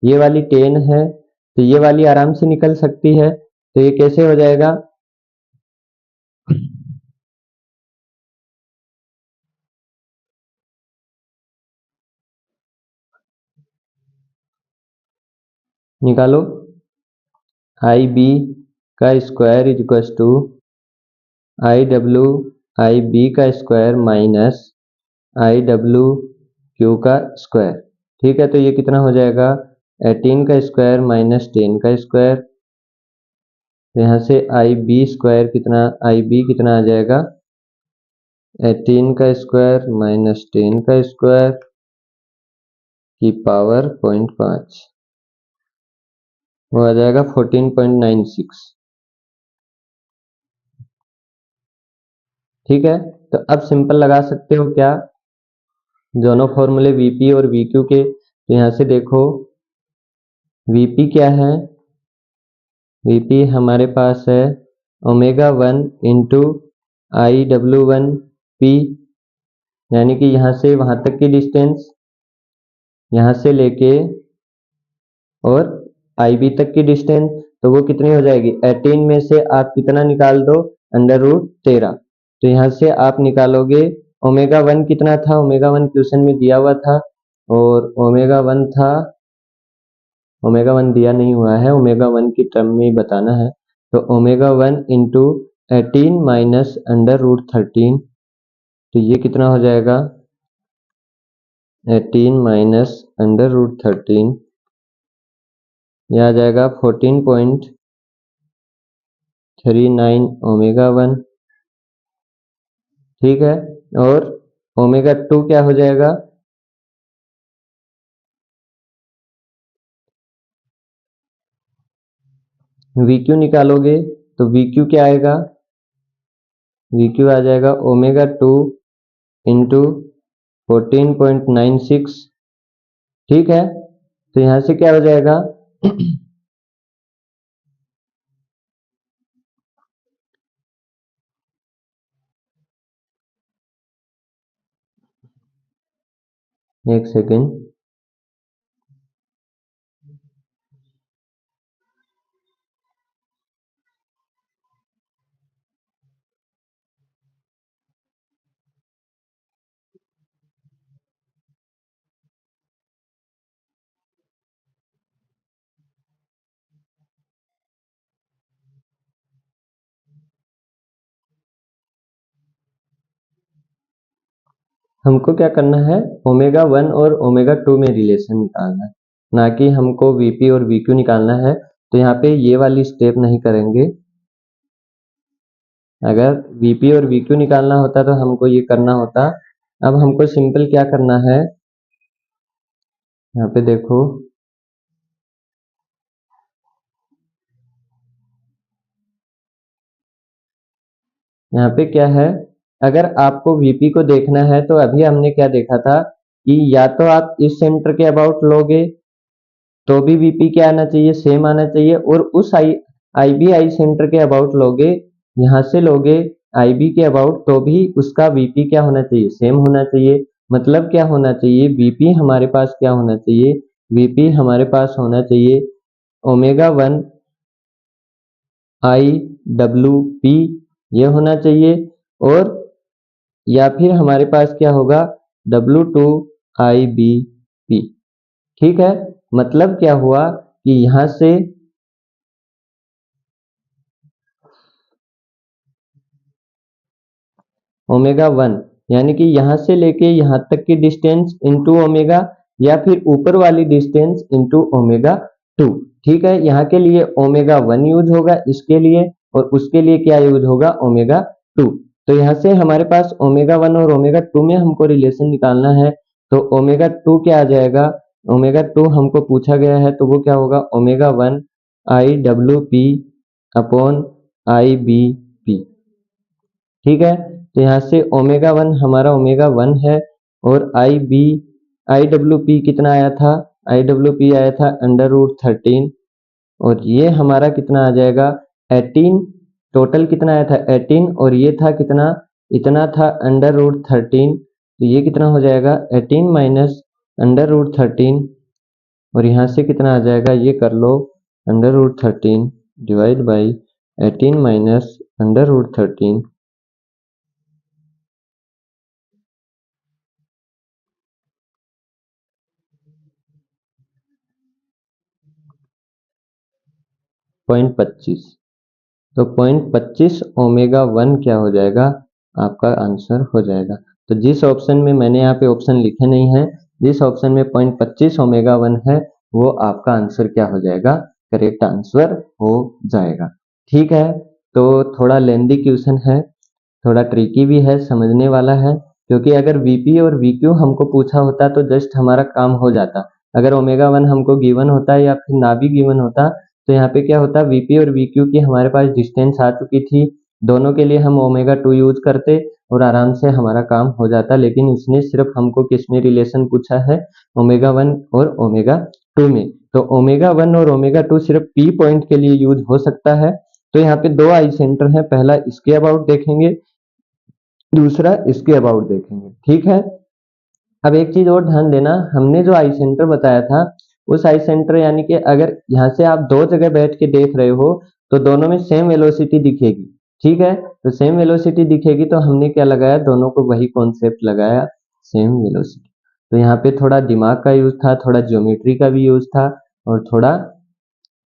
ये वाली 10 है, तो ये वाली आराम से निकल सकती है। तो ये कैसे हो जाएगा, निकालो। आई बी का square is equal to I W I B का square minus I W Q का स्क्वायर। ठीक है, तो ये कितना हो जाएगा, 18 का स्क्वायर माइनस 10 का स्क्वायर। तो यहाँ से आई बी स्क्वायर कितना, आई बी कितना आ जाएगा, 18 का स्क्वायर माइनस 10 का स्क्वायर की पावर 0.5, वो आ जाएगा 14.96। ठीक है, तो अब सिंपल लगा सकते हो क्या, दोनों फॉर्मूले वीपी और वीक्यू के। तो यहाँ से देखो वीपी क्या है, वीपी हमारे पास है omega 1 into I W 1 P, यानी कि यहाँ से वहां तक की डिस्टेंस, यहाँ से लेके और आई बी तक की डिस्टेंस, तो वो कितनी हो जाएगी, 18 में से आप कितना निकाल दो, अंडर रूट 13। तो यहाँ से आप निकालोगे ओमेगा 1 कितना था, ओमेगा 1 क्वेश्चन में दिया हुआ था, और ओमेगा 1 था, ओमेगा 1 दिया नहीं हुआ है, ओमेगा 1 की टर्म में ही बताना है। तो omega 1 into 18 minus under root 13, तो ये कितना हो जाएगा, 18 माइनस अंडर रूट 13, यह आ जाएगा 14.39 ओमेगा 1। ठीक है, और ओमेगा 2 क्या हो जाएगा, VQ निकालोगे तो VQ क्या आएगा, VQ आ जाएगा ओमेगा 2 इंटू 14.96। ठीक है, तो यहां से क्या हो जाएगा एक सेकेंड, हमको क्या करना है, ओमेगा 1 और ओमेगा 2 में रिलेशन निकालना है, ना कि हमको वीपी और वीक्यू निकालना है। तो यहाँ पे ये वाली स्टेप नहीं करेंगे, अगर वीपी और वीक्यू निकालना होता तो हमको ये करना होता। अब हमको सिंपल क्या करना है, यहाँ पे देखो, यहाँ पे क्या है, अगर आपको वीपी को देखना है तो अभी हमने क्या देखा था कि या तो आप इस सेंटर के अबाउट लोगे तो भी वीपी क्या आना चाहिए, सेम आना चाहिए, और उस आई सेंटर के अबाउट लोगे, यहाँ से लोगे आईबी के अबाउट, तो भी उसका वीपी क्या होना चाहिए, सेम होना चाहिए। मतलब क्या होना चाहिए, वीपी हमारे पास क्या होना चाहिए, वीपी हमारे पास होना चाहिए ओमेगा 1 आई डब्ल्यू पी, ये होना चाहिए, और या फिर हमारे पास क्या होगा, W2 आई बी पी। ठीक है, मतलब क्या हुआ कि यहां से ओमेगा 1 यानी कि यहां से लेके यहां तक की डिस्टेंस इंटू ओमेगा, या फिर ऊपर वाली डिस्टेंस इंटू ओमेगा 2। ठीक है, यहाँ के लिए ओमेगा 1 यूज होगा इसके लिए, और उसके लिए क्या यूज होगा, ओमेगा 2। तो यहाँ से हमारे पास ओमेगा 1 और ओमेगा 2 में हमको रिलेशन निकालना है। तो ओमेगा 2 क्या आ जाएगा, ओमेगा 2 हमको पूछा गया है, तो वो क्या होगा, omega 1 I W P upon I B P. ठीक है, तो यहाँ से ओमेगा 1 हमारा ओमेगा 1 है, और आई डब्ल्यू पी कितना आया था, आई डब्ल्यू पी आया था अंडर रूट 13। और ये हमारा कितना आ जाएगा 18। टोटल कितना आया था 18 और ये था कितना, इतना था √13। तो ये कितना हो जाएगा 18 माइनस √13 और यहाँ से कितना आ जाएगा ये कर लो √13 डिवाइड बाई 18 माइनस √13 0.25। तो 0.25 ओमेगा 1 क्या हो जाएगा, आपका आंसर हो जाएगा। तो जिस ऑप्शन में मैंने यहाँ पे ऑप्शन लिखे नहीं है, जिस ऑप्शन में 0.25 ओमेगा 1 है वो आपका आंसर क्या हो जाएगा, करेक्ट आंसर हो जाएगा। ठीक है, तो थोड़ा लेंदी क्वेश्चन है, थोड़ा ट्रिकी भी है, समझने वाला है, क्योंकि अगर वीपी और वीक्यू हमको पूछा होता तो जस्ट हमारा काम हो जाता। अगर ओमेगा 1 हमको गिवन होता या फिर ना भी गिवन होता तो यहाँ पे क्या होता, वीपी और वीक्यू की हमारे पास डिस्टेंस आ चुकी थी, दोनों के लिए हम ओमेगा 2 यूज करते और आराम से हमारा काम हो जाता। लेकिन उसने सिर्फ हमको किसमें रिलेशन पूछा है, ओमेगा 1 और ओमेगा 2 में। तो ओमेगा 1 और ओमेगा 2 सिर्फ पी पॉइंट के लिए यूज हो सकता है। तो यहाँ पे दो आई सेंटर है, पहला इसके अबाउट देखेंगे, दूसरा इसके अबाउट देखेंगे। ठीक है, अब एक चीज और ध्यान देना, हमने जो आई सेंटर बताया था उस आई सेंटर यानी कि अगर यहाँ से आप दो जगह बैठ के देख रहे हो तो दोनों में सेम वेलोसिटी दिखेगी। ठीक है, तो सेम वेलोसिटी दिखेगी तो हमने क्या लगाया, दोनों को वही कॉन्सेप्ट लगाया, सेम वेलोसिटी। तो यहाँ पे थोड़ा दिमाग का यूज था, थोड़ा ज्योमेट्री का भी यूज था और थोड़ा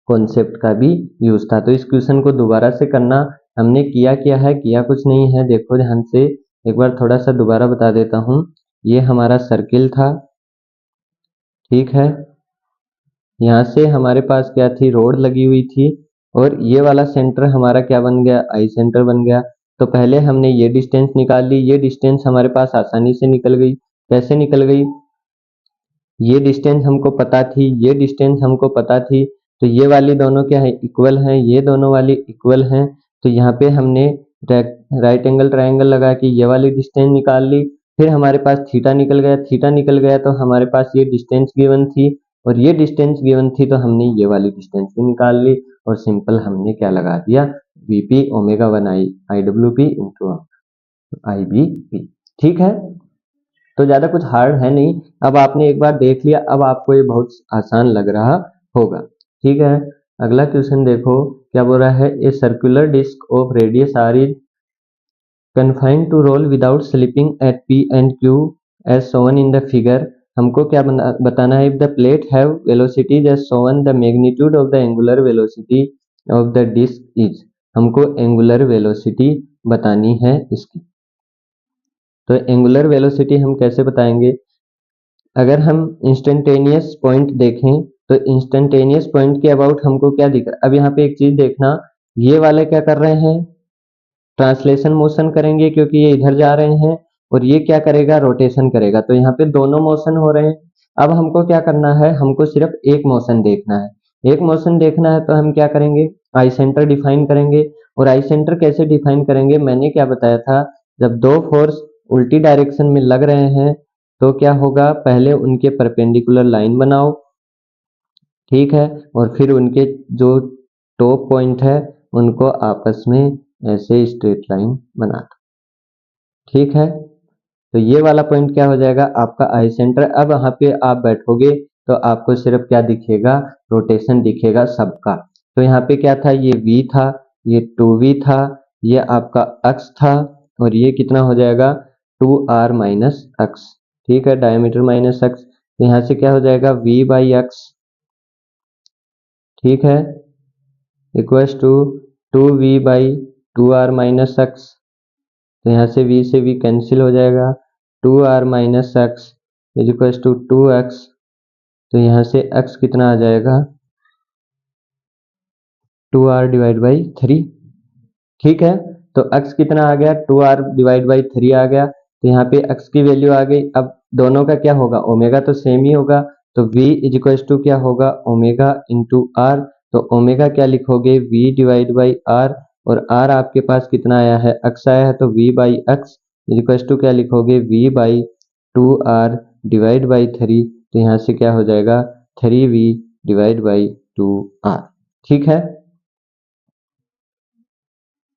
कॉन्सेप्ट का भी यूज था। तो इस क्वेश्चन को दोबारा से करना, हमने किया क्या है, किया कुछ नहीं है, देखो ध्यान से एक बार थोड़ा सा दोबारा बता देता हूँ। ये हमारा सर्किल था, ठीक है, यहाँ से हमारे पास क्या थी, रोड लगी हुई थी और ये वाला सेंटर हमारा क्या बन गया, आई सेंटर बन गया। तो पहले हमने ये डिस्टेंस निकाल ली, ये डिस्टेंस हमारे पास आसानी से निकल गई। कैसे निकल गई, ये डिस्टेंस हमको पता थी, ये डिस्टेंस हमको पता थी, तो ये वाली दोनों क्या है, इक्वल हैं, ये दोनों वाली इक्वल हैं। तो यहाँ पे हमने राइट एंगल ट्रायंगल लगा के ये वाली डिस्टेंस निकाल ली। फिर हमारे पास थीटा निकल गया, थीटा निकल गया तो हमारे पास ये डिस्टेंस गिवन थी और ये डिस्टेंस गिवन थी तो हमने ये वाली डिस्टेंस भी निकाल ली और सिंपल हमने क्या लगा दिया, VP omega 1 I W P into I B P. ठीक है, तो ज्यादा कुछ हार्ड है नहीं। अब आपने एक बार देख लिया, अब आपको ये बहुत आसान लग रहा होगा। ठीक है, अगला क्वेश्चन देखो क्या बोल रहा है, a circular disc of radius R is confined to roll without slipping at P and Q as shown in the figure. हमको क्या बताना है, if the plate have velocities as shown the magnitude of the angular velocity of the disc is. हमको एंगुलर वेलोसिटी बतानी है इसकी। तो एंगुलर वेलोसिटी हम कैसे बताएंगे, अगर हम इंस्टेंटेनियस पॉइंट देखें तो इंस्टेंटेनियस पॉइंट के अबाउट हमको क्या दिख रहा है। अब यहाँ पे एक चीज देखना, ये वाले क्या कर रहे हैं, ट्रांसलेशन मोशन करेंगे क्योंकि ये इधर जा रहे हैं और ये क्या करेगा, रोटेशन करेगा। तो यहाँ पे दोनों मोशन हो रहे हैं। अब हमको क्या करना है, हमको सिर्फ एक मोशन देखना है। एक मोशन देखना है तो हम क्या करेंगे, आई सेंटर डिफाइन करेंगे। और आई सेंटर कैसे डिफाइन करेंगे, मैंने क्या बताया था, जब दो फोर्स उल्टी डायरेक्शन में लग रहे हैं तो क्या होगा, पहले उनके परपेंडिकुलर लाइन बनाओ, ठीक है, और फिर उनके जो टॉप पॉइंट है उनको आपस में ऐसे स्ट्रेट लाइन बना दो। ठीक है, तो ये वाला पॉइंट क्या हो जाएगा, आपका आई सेंटर। अब यहाँ पे आप बैठोगे तो आपको सिर्फ क्या दिखेगा, रोटेशन दिखेगा सबका। तो यहाँ पे क्या था, ये v था, ये 2v था, ये आपका अक्ष था और ये कितना हो जाएगा 2r माइनस अक्ष। ठीक है, डायमीटर माइनस अक्ष, तो यहाँ से क्या हो जाएगा v बाई अक्ष, ठीक है, equals to 2v by 2r minus अक्ष। तो यहाँ से v कैंसिल हो जाएगा, 2r minus X is equal to 2x। तो यहाँ से x कितना आ जाएगा, 2r डिवाइड बाई 3। ठीक है, तो x कितना आ गया, 2r डिवाइड बाई 3 आ गया। तो यहाँ पे x की वैल्यू आ गई। अब दोनों का क्या होगा, ओमेगा तो सेम ही होगा, तो v इज इक्वल टू क्या होगा, ओमेगा इंटू आर। तो ओमेगा क्या लिखोगे, v डिवाइड बाई आर, और r आपके पास कितना आया है, x आया है, तो v by x is equal to क्या लिखोगे, v by 2r divide by 3। तो यहाँ से क्या हो जाएगा 3v डिवाइड बाई 2r। ठीक है,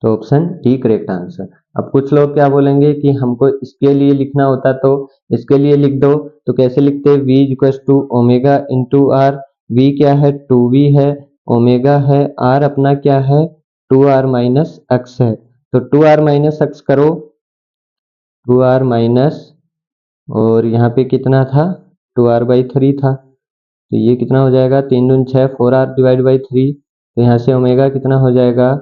तो ऑप्शन डी करेक्ट आंसर। अब कुछ लोग क्या बोलेंगे कि हमको इसके लिए लिखना होता तो इसके लिए लिख दो, तो कैसे लिखते हैं, v equal to omega into R. V क्या है, 2v है, ओमेगा है, आर अपना क्या है, 2r माइनस एक्स है। तो 2r माइनस एक्स करो, 2r माइनस, और यहाँ पे कितना था, 2r/3 था, तो ये कितना हो जाएगा, 3 दूनी 6, 4r डिवाइड बाई 3। तो यहाँ से ओमेगा कितना हो जाएगा,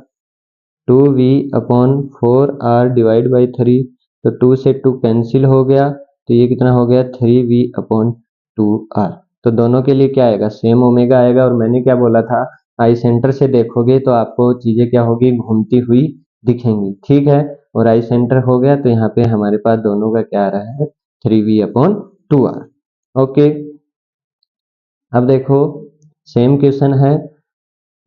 2v upon 4r divide by 3। तो 2 से 2 कैंसिल हो गया, तो ये कितना हो गया, 3v अपॉन 2r। तो दोनों के लिए क्या आएगा, सेम ओमेगा आएगा। और मैंने क्या बोला था, आई सेंटर से देखोगे तो आपको चीजें क्या होगी, घूमती हुई दिखेंगी। ठीक है, और आई सेंटर हो गया, तो यहाँ पे हमारे पास दोनों का क्या आ रहा है, 3v अपॉन 2r। ओके, अब देखो सेम क्वेश्चन है,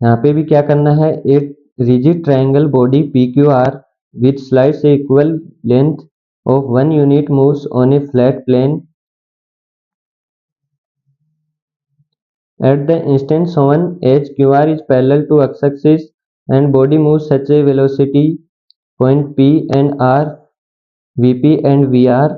यहाँ पे भी क्या करना है, एक rigid triangle body PQR with slides equal length of 1 unit moves on a flat plane at the instant shown as QR is parallel to x-axis and body moves such a velocity point P and R, VP and VR,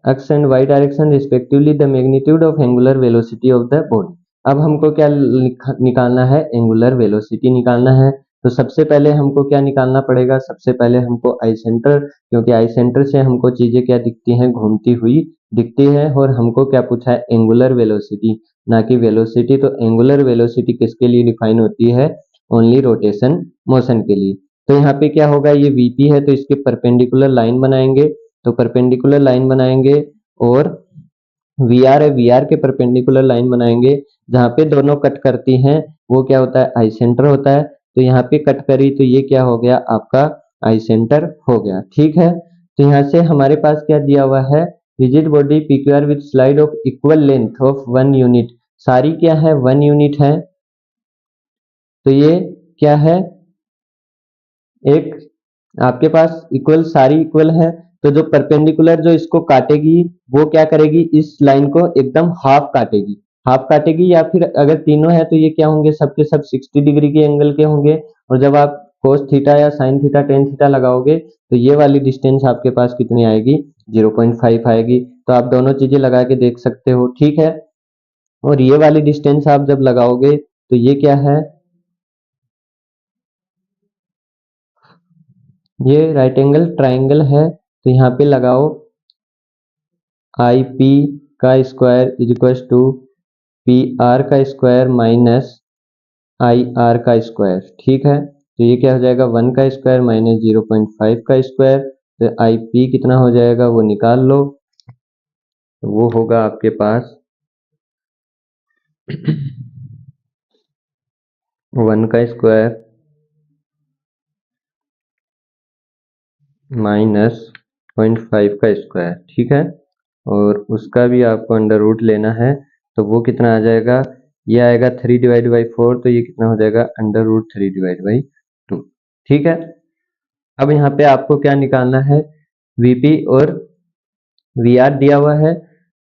x and y direction respectively, the magnitude of angular velocity of the body। अब हमको क्या निकालना है, एंगुलर वेलोसिटी निकालना है। तो सबसे पहले हमको क्या निकालना पड़ेगा, सबसे पहले हमको आई सेंटर, क्योंकि आई सेंटर से हमको चीजें क्या दिखती हैं, घूमती हुई दिखती है। और हमको क्या पूछा है, एंगुलर वेलोसिटी, ना कि वेलोसिटी। तो एंगुलर वेलोसिटी किसके लिए डिफाइन होती है, ओनली रोटेशन मोशन के लिए। तो यहाँ पे क्या होगा, ये वीपी है, तो इसके परपेंडिकुलर लाइन बनाएंगे, तो परपेंडिकुलर लाइन बनाएंगे। और वी आर है, वी आर के परपेंडिकुलर लाइन बनाएंगे, जहाँ पे दोनों कट करती हैं वो क्या होता है, आई सेंटर होता है। तो यहाँ पे कट करी, तो ये क्या हो गया, आपका आई सेंटर हो गया। ठीक है, तो यहाँ से हमारे पास क्या दिया हुआ है, rigid body PQR with slide of equal length of 1 unit. सारी क्या है, 1 यूनिट है, तो ये क्या है, एक आपके पास इक्वल, सारी इक्वल है। तो जो परपेंडिकुलर जो इसको काटेगी, वो क्या करेगी, इस लाइन को एकदम हाफ काटेगी, हाफ काटेगी। या फिर अगर तीनों है तो ये क्या होंगे, सबके सब 60 डिग्री के एंगल के होंगे। और जब आप कोस थीटा या साइन थीटा टेन थीटा लगाओगे, तो ये वाली डिस्टेंस आपके पास कितनी आएगी, 0.5 आएगी। तो आप दोनों चीजें लगा के देख सकते हो। ठीक है, और ये वाली डिस्टेंस आप जब लगाओगे, तो ये क्या है, ये राइट एंगल ट्राइंगल है। तो यहाँ पे लगाओ आई पी का square is equal to P R का स्क्वायर माइनस आई आर का स्क्वायर। ठीक है, तो ये क्या हो जाएगा, 1 का स्क्वायर माइनस 0.5 का स्क्वायर। तो आई पी कितना हो जाएगा, वो निकाल लो, तो वो होगा आपके पास 1 का स्क्वायर माइनस 0.5 का स्क्वायर। ठीक है, और उसका भी आपको अंडर रूट लेना है, तो वो कितना आ जाएगा, ये आएगा 3/4। तो ये कितना हो जाएगा, अंडर रूट 3/2। ठीक है, अब यहाँ पे आपको क्या निकालना है, वीपी और वीआर दिया हुआ है।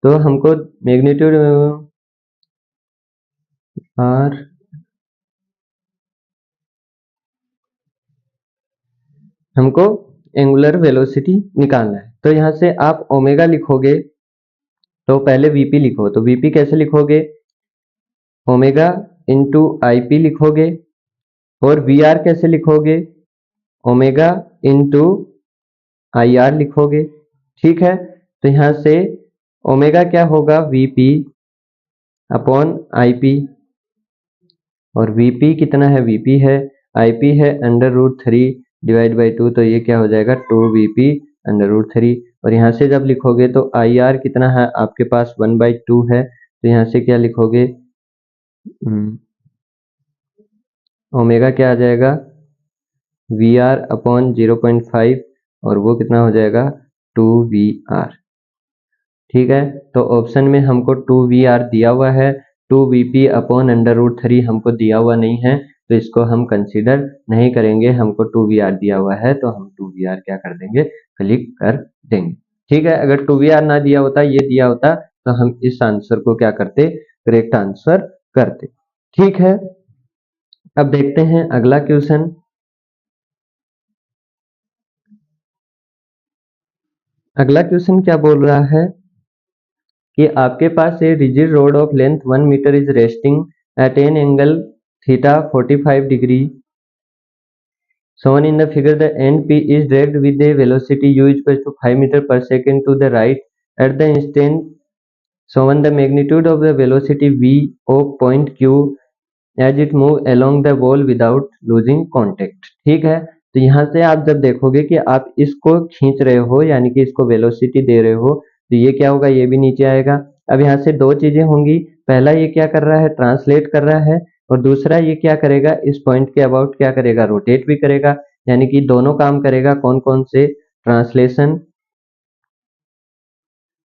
तो हमको मैग्नीट्यूड आर, हमको एंगुलर वेलोसिटी निकालना है। तो यहाँ से आप ओमेगा लिखोगे, तो पहले वीपी लिखो, तो वीपी कैसे लिखोगे, ओमेगा इंटू आईपी लिखोगे। और वी आर कैसे लिखोगे, ओमेगा इंटू आई आर लिखोगे। ठीक है, तो यहाँ से ओमेगा क्या होगा, वीपी अपॉन आईपी। और वीपी कितना है, वीपी है, आईपी है √3/2। तो ये क्या हो जाएगा, 2vp √3। और यहाँ से जब लिखोगे तो आई आर कितना है आपके पास, 1/2 है। तो यहाँ से क्या लिखोगे, ओमेगा क्या आ जाएगा, वी आर अपॉन 0.5, और वो कितना हो जाएगा, 2vr। ठीक है, तो ऑप्शन में हमको 2vr दिया हुआ है, 2vp अपॉन √3 हमको दिया हुआ नहीं है, तो इसको हम कंसीडर नहीं करेंगे। हमको 2vr दिया हुआ है, तो हम 2vr क्या कर देंगे, क्लिक कर देंगे। ठीक है, अगर 2vr ना दिया होता, ये दिया होता, तो हम इस आंसर को क्या करते, करेक्ट आंसर करते। ठीक है, अब देखते हैं अगला क्वेश्चन। अगला क्वेश्चन क्या बोल रहा है कि आपके पास a rigid rod of length 1 metre is resting at an angle theta 45 degree shown in the figure. The end P is dragged with a velocity u equals to 5 meter per second to the right at the instant shown. The magnitude of the velocity v of point q as it move along the wall without losing contact। ठीक है, तो यहाँ से आप जब देखोगे कि आप इसको खींच रहे हो यानी कि इसको वेलोसिटी दे रहे हो तो ये क्या होगा, ये भी नीचे आएगा। अब यहाँ से दो चीजें होंगी, पहला ये क्या कर रहा है, ट्रांसलेट कर रहा है, और दूसरा ये क्या करेगा, इस पॉइंट के अबाउट क्या करेगा, रोटेट भी करेगा। यानी कि दोनों काम करेगा। कौन कौन से,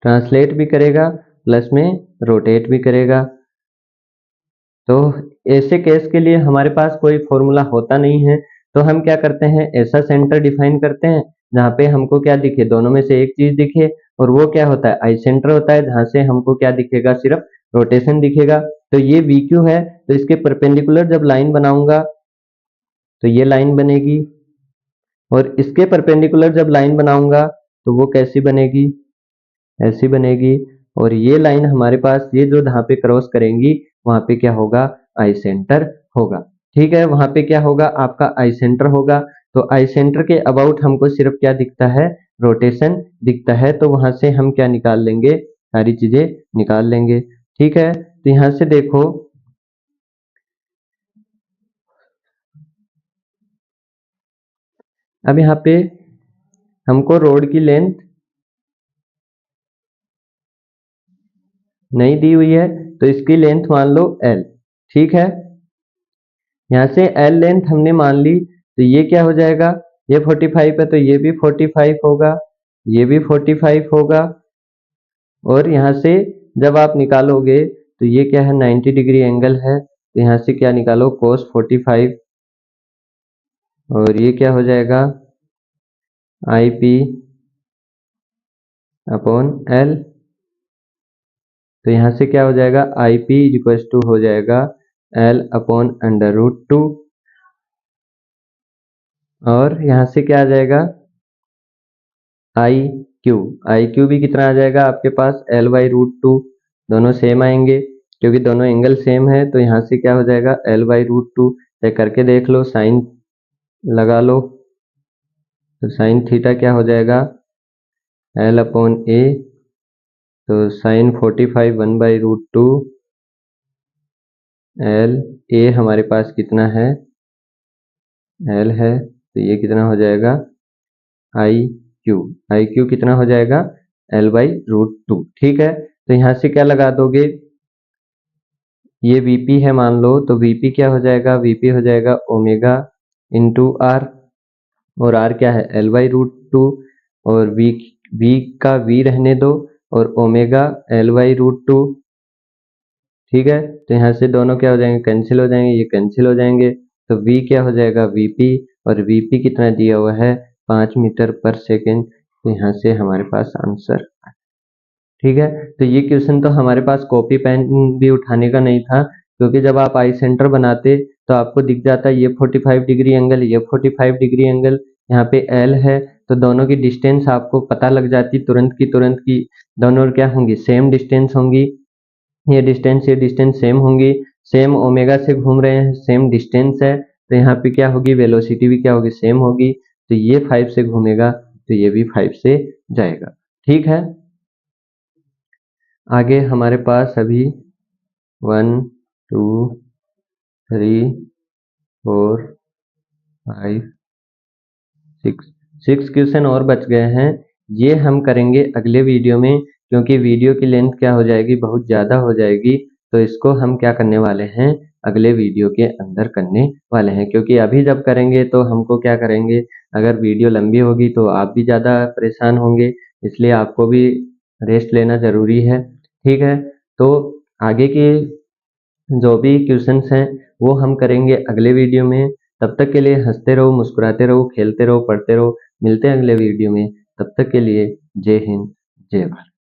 ट्रांसलेट भी करेगा प्लस में रोटेट भी करेगा। तो ऐसे केस के लिए हमारे पास कोई फॉर्मूला होता नहीं है, तो हम क्या करते हैं, ऐसा सेंटर डिफाइन करते हैं जहाँ पे हमको क्या दिखे, दोनों में से एक चीज दिखे, और वो क्या होता है, आई सेंटर होता है, जहाँ से हमको क्या दिखेगा, सिर्फ रोटेशन दिखेगा। तो ये वी क्यू है, तो इसके परपेंडिकुलर जब लाइन बनाऊंगा तो ये लाइन बनेगी, और इसके परपेंडिकुलर जब लाइन बनाऊंगा तो वो कैसी बनेगी, ऐसी बनेगी। और ये लाइन हमारे पास, ये जो जहाँ पे क्रॉस करेंगी वहां पे क्या होगा, आई सेंटर होगा। ठीक है, वहां पे क्या होगा, आपका आई सेंटर होगा। तो आई सेंटर के अबाउट हमको सिर्फ क्या दिखता है, रोटेशन दिखता है। तो वहां से हम क्या निकाल लेंगे, सारी चीजें निकाल लेंगे। ठीक है, तो यहां से देखो, अब यहाँ पे हमको रोड की लेंथ नहीं दी हुई है, तो इसकी लेंथ मान लो L। ठीक है, यहाँ से L लेंथ हमने मान ली, तो ये क्या हो जाएगा, ये 45 है तो ये भी 45 होगा, ये भी 45 होगा। और यहाँ से जब आप निकालोगे तो ये क्या है, 90 डिग्री एंगल है, तो यहाँ से क्या निकालो, cos 45, और ये क्या हो जाएगा, IP अपॉन L। तो यहाँ से क्या हो जाएगा, IP इक्वल टू हो जाएगा L अपॉन √2, और यहाँ से क्या आ जाएगा, आई क्यू भी कितना आ जाएगा आपके पास, L/√2। दोनों सेम आएंगे क्योंकि दोनों एंगल सेम है, तो यहाँ से क्या हो जाएगा, L/√2। चेक करके देख लो, साइन लगा लो, तो साइन थीटा क्या हो जाएगा, L अपॉन A। तो साइन 45 1/√2 L, A हमारे पास कितना है, L है, तो ये कितना हो जाएगा, आई क्यू कितना हो जाएगा, L/√2। ठीक है, तो यहाँ से क्या लगा दोगे, ये VP है मान लो, तो VP क्या हो जाएगा, VP हो जाएगा ओमेगा इंटू आर, और आर क्या है, L/√2, और V का V रहने दो, और ओमेगा L/√2। ठीक है, तो यहाँ से दोनों क्या हो जाएंगे, कैंसिल हो जाएंगे, ये कैंसिल हो जाएंगे, तो V क्या हो जाएगा, VP, और VP कितना दिया हुआ है, 5 मीटर पर सेकेंड। तो यहाँ से हमारे पास आंसर। ठीक है, तो ये क्वेश्चन तो हमारे पास कॉपी पेन भी उठाने का नहीं था, क्योंकि जब आप आई सेंटर बनाते तो आपको दिख जाता है ये 45 डिग्री एंगल, ये 45 डिग्री एंगल, यहाँ पे L है, तो दोनों की डिस्टेंस आपको पता लग जाती तुरंत की दोनों क्या होंगी, सेम डिस्टेंस होंगी। ये डिस्टेंस सेम होंगी, सेम ओमेगा से घूम रहे हैं, सेम डिस्टेंस है, तो यहाँ पे क्या होगी, वेलोसिटी भी क्या होगी, सेम होगी। तो ये 5 से घूमेगा तो ये भी 5 से जाएगा। ठीक है, आगे हमारे पास अभी 1 2 3 4 5 6 क्वेश्चन और बच गए हैं। ये हम करेंगे अगले वीडियो में, क्योंकि वीडियो की लेंथ क्या हो जाएगी, बहुत ज़्यादा हो जाएगी। तो इसको हम क्या करने वाले हैं, अगले वीडियो के अंदर करने वाले हैं, क्योंकि अभी जब करेंगे तो हमको क्या करेंगे, अगर वीडियो लंबी होगी तो आप भी ज़्यादा परेशान होंगे, इसलिए आपको भी रेस्ट लेना ज़रूरी है। ठीक है, तो आगे के जो भी क्वेश्चंस हैं वो हम करेंगे अगले वीडियो में। तब तक के लिए हंसते रहो, मुस्कुराते रहो, खेलते रहो, पढ़ते रहो। मिलते हैं अगले वीडियो में, तब तक के लिए जय हिंद, जय भारत।